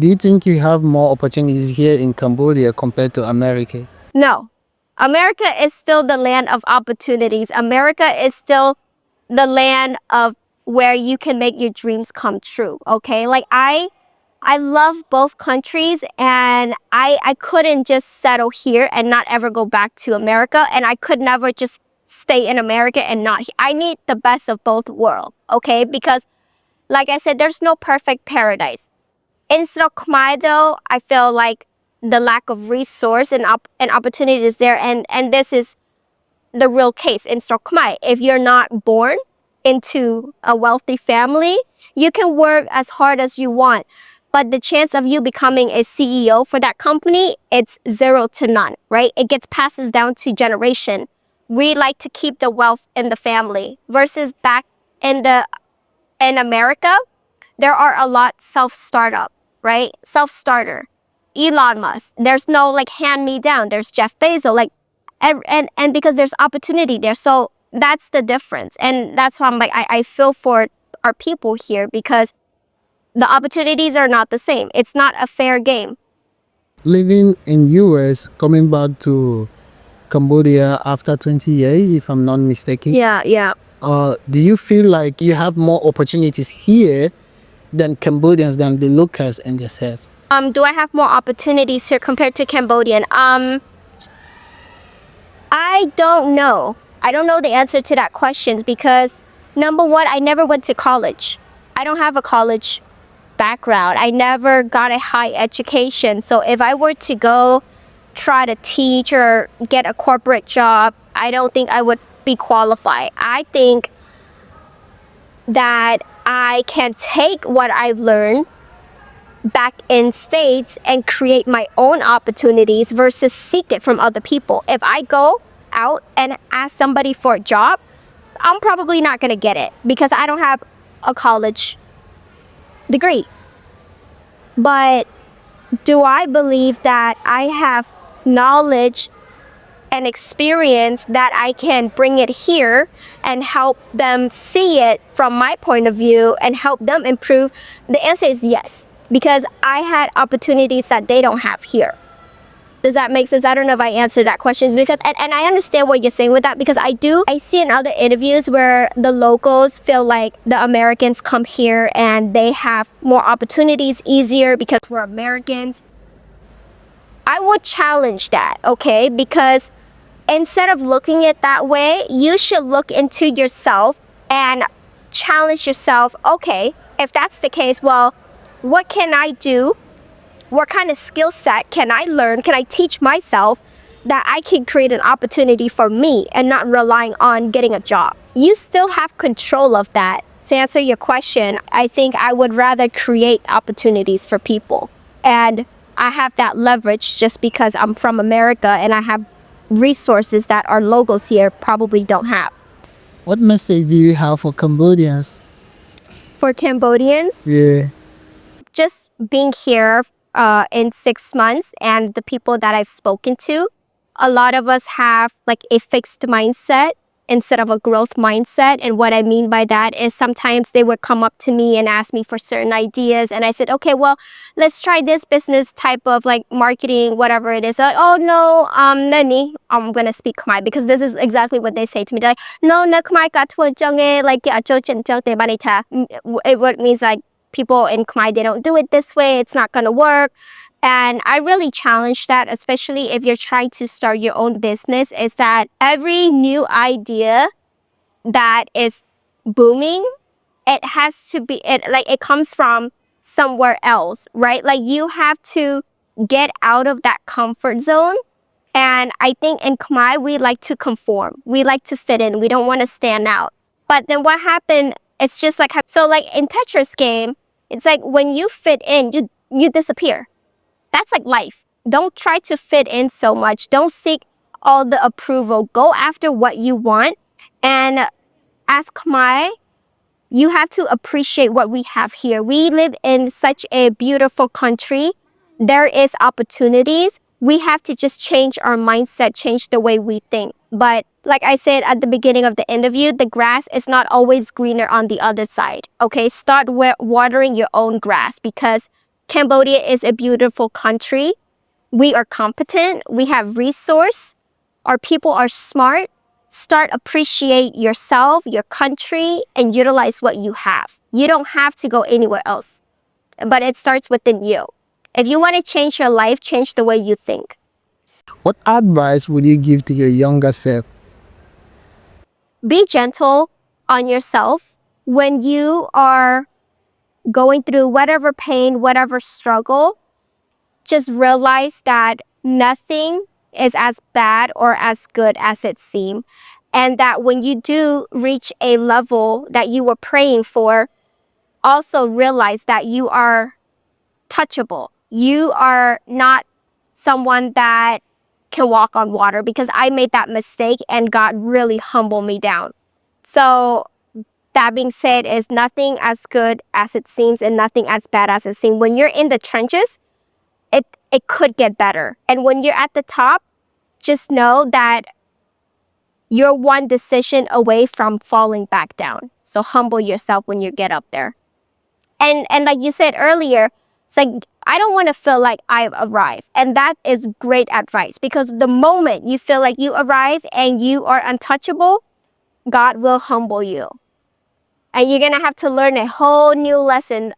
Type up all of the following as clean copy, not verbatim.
Do you think you have more opportunities here in Cambodia compared to America? No. America is still the land of opportunities. America is still the land of where you can make your dreams come true, okay? Like I love both countries, and I couldn't just settle here and not ever go back to America, and I could never just stay in America and not. I need the best of both worlds, okay? Because like I said, there's no perfect paradise. In Khmer though, I feel like the lack of resource and opportunity is there, and this is the real case in Khmer. If you're not born into a wealthy family, you can work as hard as you want, but the chance of you becoming a CEO for that company, it's 0 to none, right? It gets passes down to generation. We like to keep the wealth in the family versus back in America, there are a lot self-startup, right? Self-starter. Elon Musk. There's no like hand-me-down. There's Jeff Bezos. Like, and because there's opportunity there. So that's the difference. And that's why I'm like, I feel for our people here because the opportunities are not the same. It's not a fair game. Living in US, coming back to Cambodia after 20 years, if I'm not mistaken. Yeah. Do you feel like you have more opportunities here than Cambodians, than the locals and yourself? Do I have more opportunities here compared to Cambodian? I don't know. I don't know the answer to that question because number one, I never went to college. I don't have a college background. I never got a high education. So if I were to go try to teach or get a corporate job, I don't think I would be qualified. I think that I can take what I've learned back in States and create my own opportunities versus seek it from other people. If I go out and ask somebody for a job, I'm probably not going to get it because I don't have a college degree. But do I believe that I have knowledge and experience that I can bring it here and help them see it from my point of view and help them improve? The answer is yes, because I had opportunities that they don't have here. Does that make sense? I don't know if I answered that question because, and I understand what you're saying with that because I see in other interviews where the locals feel like the Americans come here and they have more opportunities easier because we're Americans. I would challenge that, okay? Because instead of looking at it that way, you should look into yourself and challenge yourself. Okay, if that's the case, well, what can I do? What kind of skill set can I learn? Can I teach myself that I can create an opportunity for me and not relying on getting a job? You still have control of that. To answer your question, I think I would rather create opportunities for people. And I have that leverage just because I'm from America and I have resources that our locals here probably don't have. What message do you have for Cambodians? For Cambodians? Yeah. Just being here in 6 months and the people that I've spoken to, a lot of us have like a fixed mindset instead of a growth mindset. And what I mean by that is sometimes they would come up to me and ask me for certain ideas. And I said, okay, well, let's try this business type of like marketing, whatever it is. Like, oh no, nani, I'm going to speak Khmer because this is exactly what they say to me. They're like, no, na Khmer ka thua chang e, like, it means like people in Khmer, they don't do it this way. It's not going to work. And I really challenge that, especially if you're trying to start your own business, is that every new idea that is booming, it has to be, it comes from somewhere else, right? Like you have to get out of that comfort zone. And I think in Khmer, we like to conform. We like to fit in. We don't want to stand out. But then what happened, it's just like, so like in Tetris game, it's like when you fit in, you disappear. That's like life. Don't try to fit in so much. Don't seek all the approval. Go after what you want. And as Khmer, you have to appreciate what we have here. We live in such a beautiful country. There is opportunities. We have to just change our mindset, change the way we think. But like I said at the beginning of the interview, the grass is not always greener on the other side. Okay, start watering your own grass because Cambodia is a beautiful country. We are competent. We have resource. Our people are smart. Start appreciate yourself, your country, and utilize what you have. You don't have to go anywhere else, but it starts within you. If you want to change your life, change the way you think. What advice would you give to your younger self? Be gentle on yourself when you are going through whatever pain, whatever struggle. Just realize that nothing is as bad or as good as it seems. And that when you do reach a level that you were praying for, also realize that you are touchable. You are not someone that can walk on water, because I made that mistake and God really humbled me down. So that being said, is nothing as good as it seems and nothing as bad as it seems. When you're in the trenches, it could get better. And when you're at the top, just know that you're one decision away from falling back down. So humble yourself when you get up there. And like you said earlier, it's like, I don't want to feel like I've arrived. And that is great advice, because the moment you feel like you arrive and you are untouchable, God will humble you. And you're going to have to learn a whole new lesson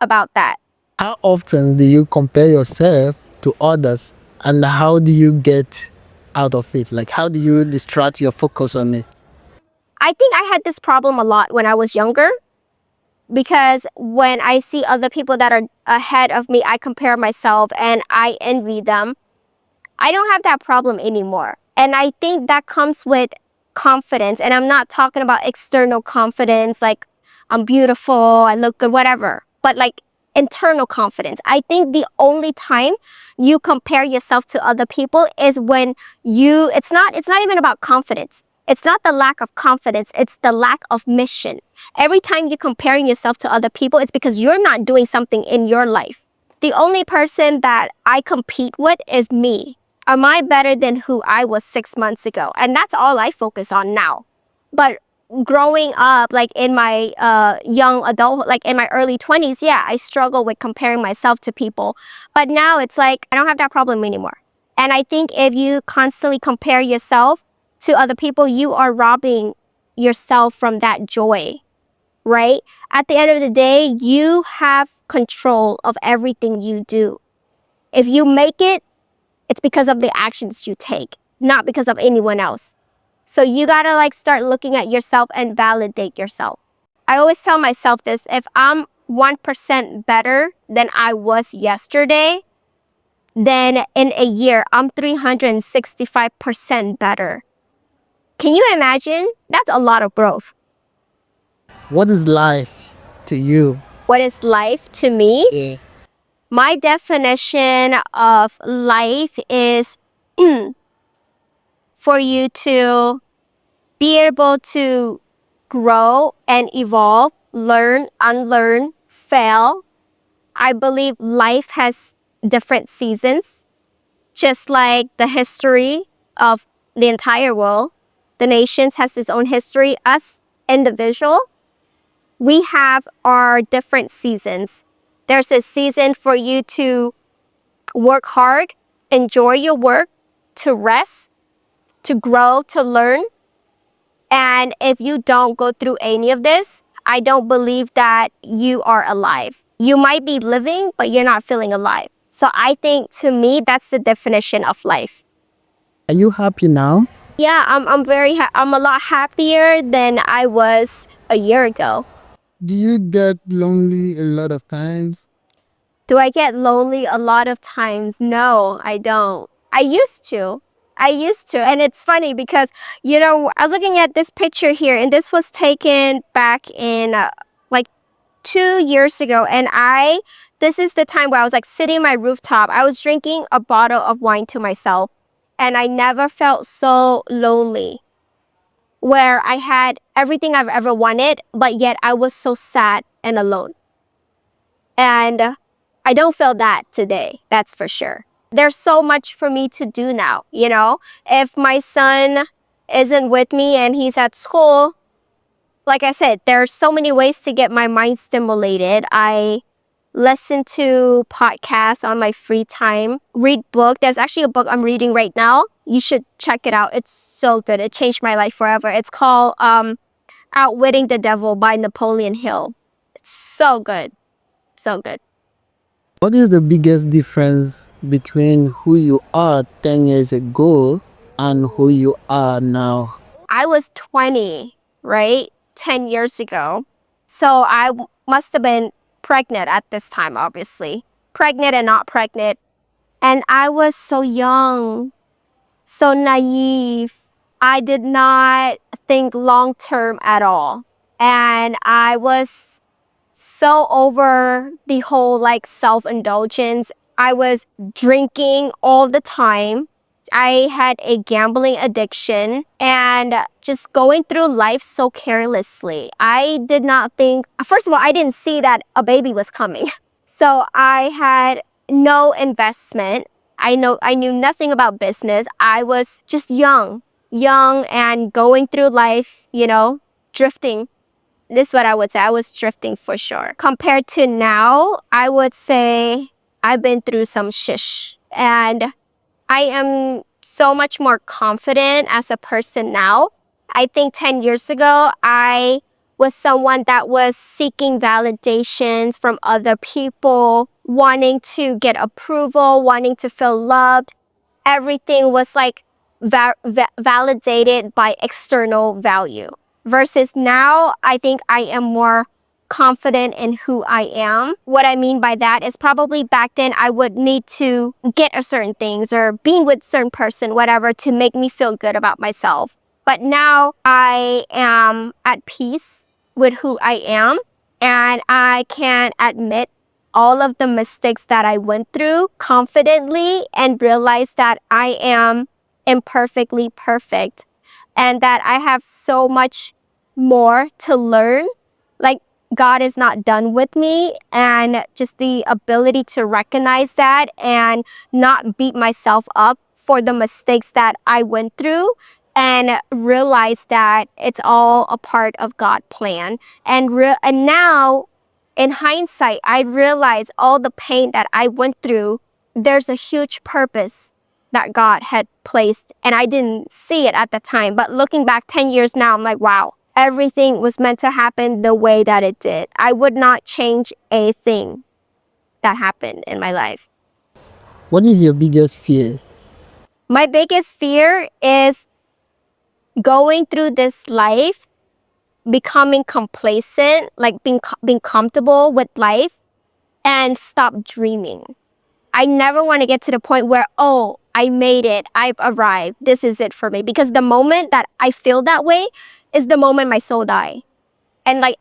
about that. How often do you compare yourself to others, and how do you get out of it? Like, how do you distract your focus on it? I think I had this problem a lot when I was younger, because when I see other people that are ahead of me, I compare myself and I envy them. I don't have that problem anymore. And I think that comes with confidence. And I'm not talking about external confidence, like I'm beautiful, I look good, whatever. But like internal confidence. I think the only time you compare yourself to other people is when it's not even about confidence. It's not the lack of confidence, it's the lack of mission. Every time you're comparing yourself to other people, it's because you're not doing something in your life. The only person that I compete with is me. Am I better than who I was 6 months ago? And that's all I focus on now. But growing up, like in my young adult, like in my early 20s, yeah, I struggle with comparing myself to people. But now it's like, I don't have that problem anymore. And I think if you constantly compare yourself to other people, you are robbing yourself from that joy, right? At the end of the day, you have control of everything you do. If you make it, it's because of the actions you take, not because of anyone else. So you gotta like start looking at yourself and validate yourself. I always tell myself this: if I'm 1% better than I was yesterday, then in a year, I'm 365% better. Can you imagine? That's a lot of growth. What is life to you? What is life to me? Yeah. My definition of life is for you to be able to grow and evolve, learn, unlearn, fail. I believe life has different seasons, just like the history of the entire world. The nations has its own history. Us individual, we have our different seasons. There's a season for you to work hard, enjoy your work, to rest, to grow, to learn. And if you don't go through any of this, I don't believe that you are alive. You might be living, but you're not feeling alive. So I think, to me, that's the definition of life. Are you happy now? Yeah, I'm a lot happier than I was a year ago. Do you get lonely a lot of times? Do I get lonely a lot of times? No, I don't. I used to. And it's funny because, I was looking at this picture here, and this was taken back in like 2 years ago. And this is the time where I was like sitting on my rooftop. I was drinking a bottle of wine to myself, and I never felt so lonely, where I had everything I've ever wanted, but yet I was so sad and alone. And I don't feel that today, that's for sure. There's so much for me to do now, If my son isn't with me and he's at school, like I said, there are so many ways to get my mind stimulated. I listen to podcasts on my free time, read book. There's actually a book I'm reading right now. You should check it out. It's so good. It changed my life forever. It's called Outwitting the Devil by Napoleon Hill. It's so good. So good. What is the biggest difference between who you are 10 years ago and who you are now? I was 20, right? 10 years ago. So I must have been pregnant at this time, obviously. Pregnant and not pregnant. And I was so young, so naive. I did not think long term at all. And I was so over the whole like self-indulgence. I was drinking all the time. I had a gambling addiction and just going through life so carelessly. I did not think, first of all, I didn't see that a baby was coming. So I had no investment. I knew nothing about business. I was just young and going through life, drifting. This is what I would say. I was drifting for sure. Compared to now, I would say I've been through some shish. And I am so much more confident as a person now. I think 10 years ago, I was someone that was seeking validations from other people, wanting to get approval, wanting to feel loved. Everything was like validated by external value. Versus now, I think I am more confident in who I am. What I mean by that is probably back then I would need to get a certain things or being with certain person, whatever, to make me feel good about myself. But now I am at peace with who I am, and I can admit all of the mistakes that I went through confidently and realize that I am imperfectly perfect and that I have so much more to learn. Like, God is not done with me, and just the ability to recognize that and not beat myself up for the mistakes that I went through and realize that it's all a part of God's plan. And now, in hindsight, I realize all the pain that I went through, there's a huge purpose that God had placed, and I didn't see it at the time. But looking back 10 years now, I'm like, wow, everything was meant to happen the way that it did. I would not change a thing that happened in my life. What is your biggest fear? My biggest fear is going through this life, becoming complacent, like being comfortable with life, and stop dreaming. I never want to get to the point where, oh, I made it, I've arrived, this is it for me. Because the moment that I feel that way is the moment my soul dies. And like,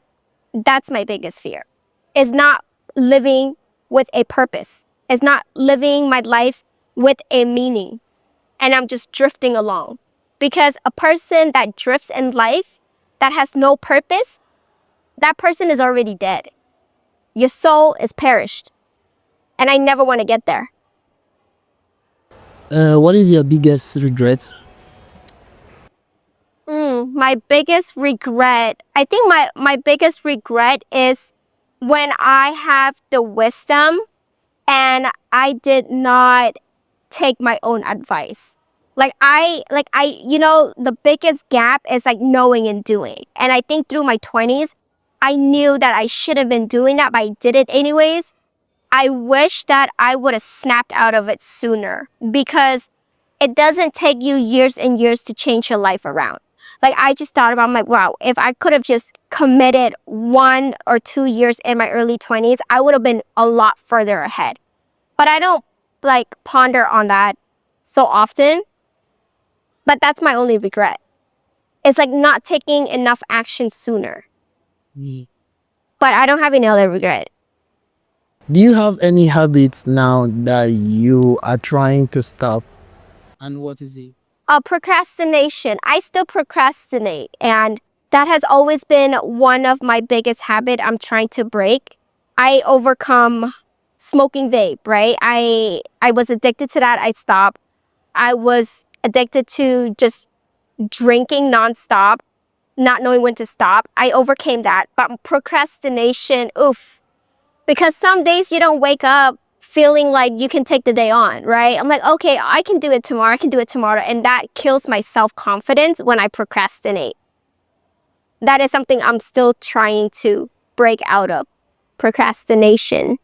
that's my biggest fear. Is not living with a purpose. Is not living my life with a meaning. And I'm just drifting along. Because a person that drifts in life, that has no purpose, that person is already dead. Your soul is perished. And I never want to get there. What is your biggest regret? My biggest regret, I think my biggest regret is when I have the wisdom and I did not take my own advice. The biggest gap is like knowing and doing. And I think through my 20s, I knew that I should have been doing that, but I did it anyways. I wish that I would have snapped out of it sooner, because it doesn't take you years and years to change your life around. Like, I just thought about, I'm like, wow, if I could have just committed 1 or 2 years in my early 20s, I would have been a lot further ahead. But I don't like ponder on that so often. But that's my only regret. It's like not taking enough action sooner. But I don't have any other regret. Do you have any habits now that you are trying to stop? And what is it? Procrastination. I still procrastinate, and that has always been one of my biggest habits I'm trying to break. I overcome smoking vape, right? I was addicted to that. I stopped. I was addicted to just drinking nonstop, not knowing when to stop. I overcame that. But procrastination, oof, Because some days you don't wake up feeling like you can take the day on, right? I'm like, okay, I can do it tomorrow. I can do it tomorrow. And that kills my self-confidence when I procrastinate. That is something I'm still trying to break out of. Procrastination.